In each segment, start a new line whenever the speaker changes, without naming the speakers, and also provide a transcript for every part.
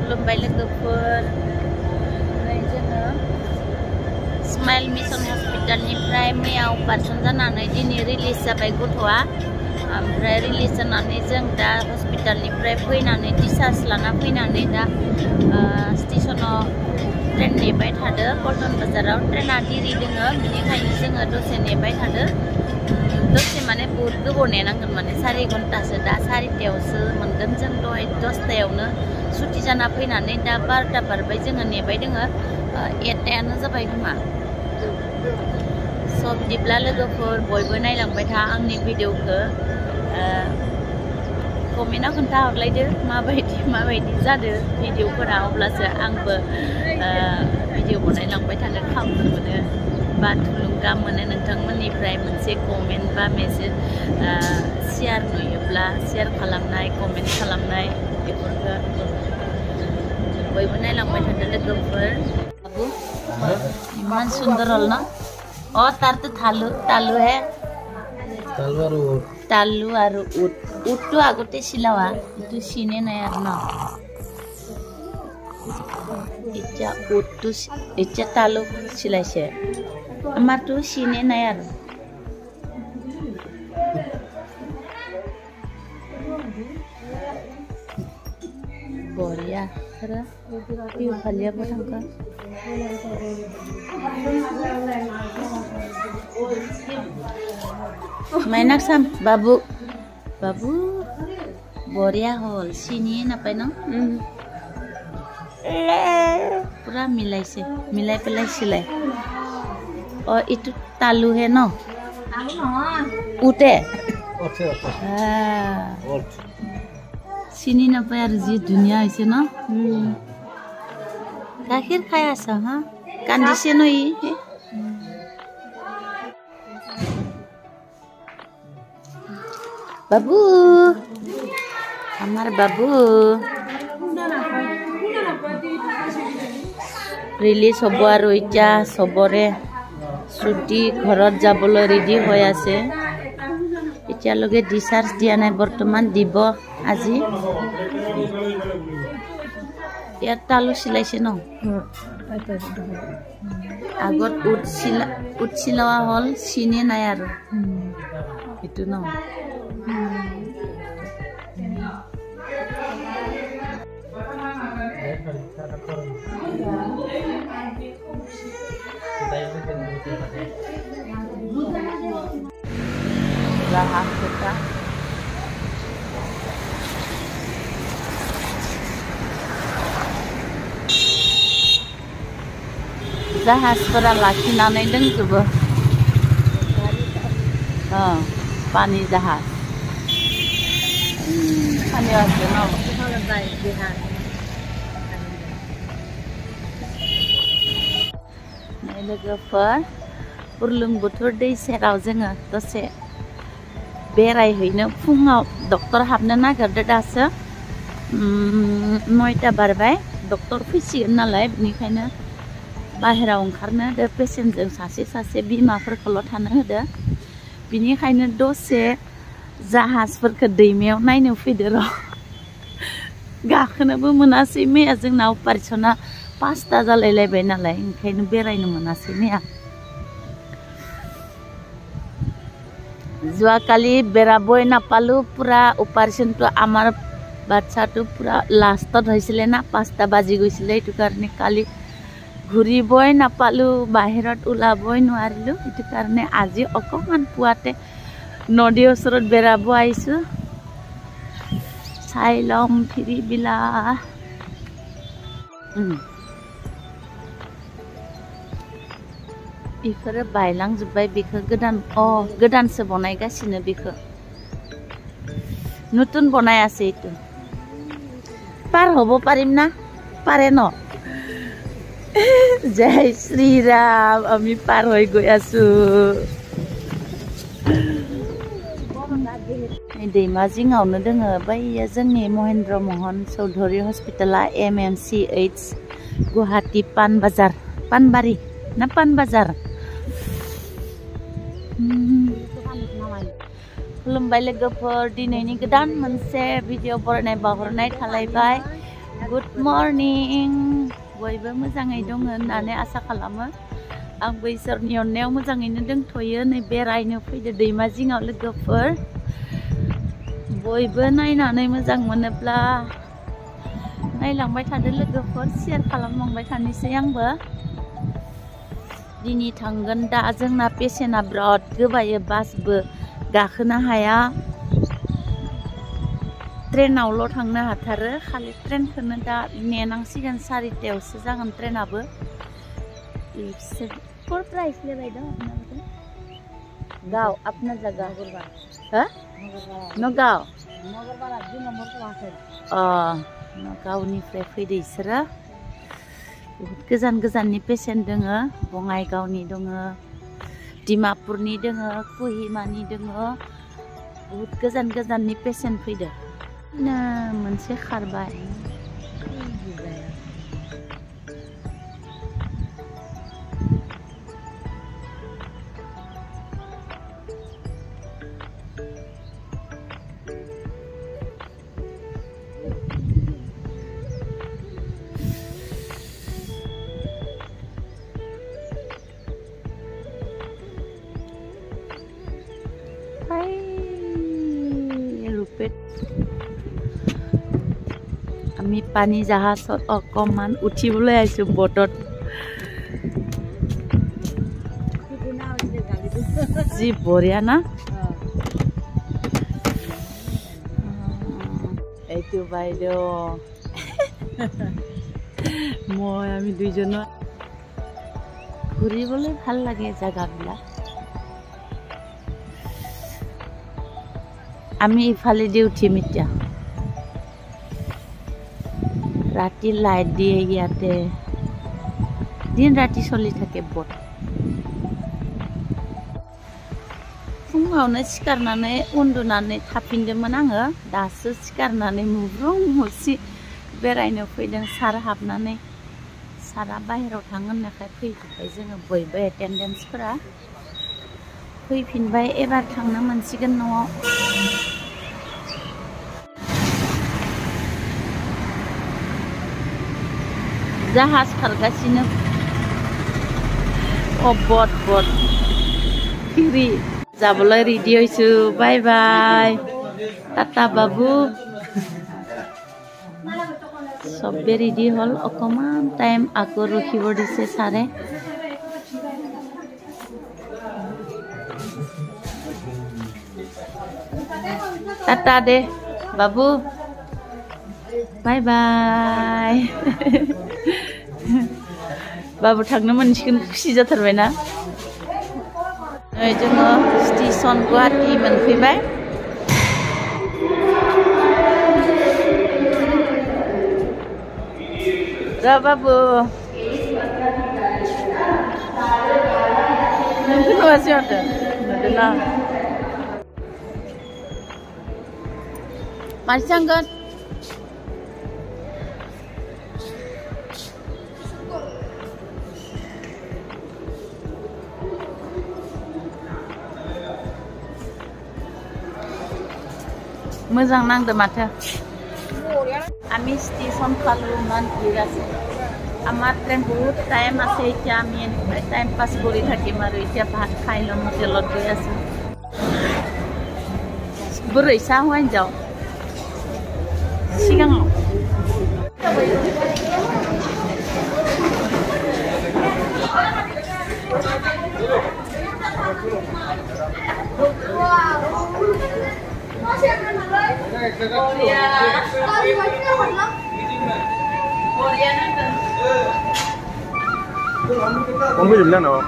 खुलुमबाय लोगोफोर ओमफ्राय जोङो स्माइल मिशन हस्पिटालनिफ्राय मैया अपारेसन जानानै दिनै रिलिज जाबाय गथ'आ ओमफ्राय रिलिज जानानै जों दा हस्पिटालनिफ्राय फैनानै डिस्चार्ज लाना फैनानै दा स्टेशनाव ट्रेन नेबाय थादो पल्टन बाजाराव ट्रेना देरि दोङो बेनिखायनो जोङो दसे नेबाय थादो दसे माने बहुत गोबाव नेनांगोन माने 4 घन्टासो दा 4टायावसो मोनगोन जों दहाय 10टायावनो सुटि जाना फैनानै दा 12टा बारबाय जोङो नेबाय दोङो 8टायानो जाबाय खोमा स' बिदिब्ला लोगोफोर बयबो नायलांबाय था आंनि भिडिअखौ कमेन्टआव खोन्था हरलायदो माबायदि जादो भिडिअफोरा अब्लासो आंबो भिडिअ बनायलांबाय थानो खाबु मोनो बा थुलुंगा मोनो नोंथांमोननिफ्राय मोनसे कमेन्ट बा मेसेज शेयार नुयोब्ला शेयार खालामनाय कमेन्ट खालामनाय बेफोरखौ बयबो नायलांबाय थादो लोगोफोर बाबु इमान सुंदर हल ना तार तो तालु है तालु आरो उट तो आगते सिलावा इटु सिने नाय आरो ना इटा उट तो इटा तालु सिलाइसे आमार तो सिने नाय आरो बरिया खरा बिउ फालिया बथांका Mainak sam babu boria hol sini napai no pura milai pelai silai oh itu talu he no ute sini napai ar ji dunia ise no akhir khaya sa ha kandise no i बाबू हमार बाबू release हब आरो इटा सबरे छुट्टी घरत जाबले ready হৈ আছে इटालगे discharge दिया নাই বর্তমান দিব আজি ইয়াত তালু সিলাইছে ন আগত উঠছিলা হল সিনে নাই আৰু ইটো ন Jahat kita jahasfora lakinanai dongjobo pani jahas pani ase no लोगोफोर बुरलुंबुथुर दै सेराव जोङो दसे बेरायहैनो फुङाव डक्टर हाबनो नागिरदो दासो 9टा बारबाय डक्टर फैसिगोन नालाय बेनिखायनो बाहेराव ओंखारनो दे पेसेन्टजों सासे बिमाफोरखौल' थानो होदो बेनिखायनो दसे जाहाजफोरखौ दैमायाव नायनो फैदो र' गाखोनोबो मोनासै मैया जोंना अपारेसना 5टा जालायलायबाय नालाय ओंखायनो बेरायनो मोनासै मैया যোৱাকালি বেৰাবই নাপালো পুৰা অপাৰেশ্যনটো আমাৰ বাচ্চাটো পুৰা লাষ্টত হৈছিলে না 5টা বাজি গৈছিলে এইটো কাৰণে কালি ঘূৰিবই নাপালো বাহিৰত ওলাবই নোৱাৰিলো এইটো কাৰণে আজি অকমান পুৱাতে নদীৰ ওচৰত বেৰাব আহিছো চাই লম ফিৰি বিলা इफोरो बायलांजोब्बाय बेखौ गोदानसो बनायगासिनो बेखौ नতুন बनायासै इटु पार हब पारिम ना पारे न जय श्री राम आमी पार হৈ গৈ আছো दैमा जिङावनो दोङो बैयो जोंनि महेन्द्र मोहन चौधुरी हस्पिटाला MMCH गुवाहाटी पानबारि ना पानबाजार खुलुमबाय लोगोफोर दिनैनि गोदान मोनसे भिडिअ बरायनाय बावहरनाय थालायबाय Good morning. बयबो मोजाङै दङ होननानै आसा खालामो। आंबो इसोरनि अननायाव मोजाङैनो दंथ'यो। नै बेरायनो फैदो दैमा जिङाव लोगोफोर। बयबो नायनानै मोजां मोनोब्ला नायलांबाय थादो लोगोफोर, शेयार खालामलांबाय थानोसै आंबो। दिनै थांगोन दा जोंना पेसेन्टआ बिराद गोबायो, बासबो गाखोनो हाया। ट्रेनावल' थांनो हाथारो, खालि ट्रेनखौनो दा नेनांसिगोन। 4टायावसो जागोन ट्रेनाबो। फोर प्राइस ले भाई दो अपना गाँव अपना जगह नगाव नगावनिफ्राय फैदो इसोरो। बहुत गोजान गोजाननि पेसेन्ट दोङो, बङाइगावनि दोङो, डिमापुरनि दोङो, कहिमानि दोङो, बहुत गोजान गोजाननि पेसेन्ट फैदो। मोनसे खारबाय আমি পানী জাহাজত অকমান উঠিবলৈ আহিছো বটত। যি বঢ়িয়া না। এইটো বাইদেউ মই আমি দুইজনৰ ঘূৰিবলৈ ভাল লাগে জাগাবিলাক। আমি ইফালেদি উঠিম এতিয়া। ৰাতি লাইট দিয়ে ইয়াতে, দিন ৰাতি চলি থাকে বট। फुङावनो सिखारनानै उन्दुनानै थाफिनदोंमोन आङो। दासो सिखारनानै मुब्रुं मुसि बेरायनो फैदों। सार हाबनानै सारा बाहेराव थाङो होननायखाय फैफिनबाय जोङो बयबो एटेन्डेन्सफोरा फैफिनबाय। एबार थांनो मोनसिगोन न'आव। जाहाज खारगासिनो। बट बट फिरि যাবলৈ ৰেডি হৈছো। বাই বাই, টাটা বাবু। চবে ৰেডি হ'ল। অকমান টাইম আকৌ ৰখিব দিছে ছাৰে। টাটা দে বাবু, बाय बाय। बाबु थांनो मोनसिगोन, खुसि जाथारबायना। नै जोङो स्टेशन गुवाहाटी मोनफैबाय। र बाबु नोंखौ नुवासै माथो। नुदोंना मानसि थांगोन। मोजां नांदो माथो। আমি স্টেশন পালো, ইমান ভিৰ আছে। আমাৰ ট্ৰেইন বহুত টাইম আছে। এতিয়া আমি এনেকৈ টাইম পাছ কৰি থাকিম আৰু এতিয়া ভাত খাই ল'ম। হোটেলত গৈ আছো। बोरै साहा हिन्जाव सिगाङाव
Không biết điểm nào.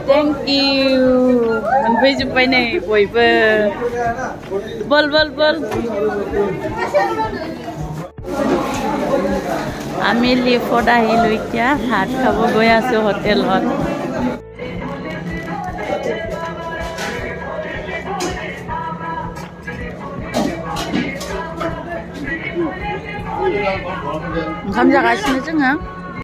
Thank you. Menjumpai nih, bयबो bol bol bol. আমি লিফট আহিলো। এতিয়া ভাত খাব গৈ আছো হোটেলত। ओंखाम जागासिनो जोङो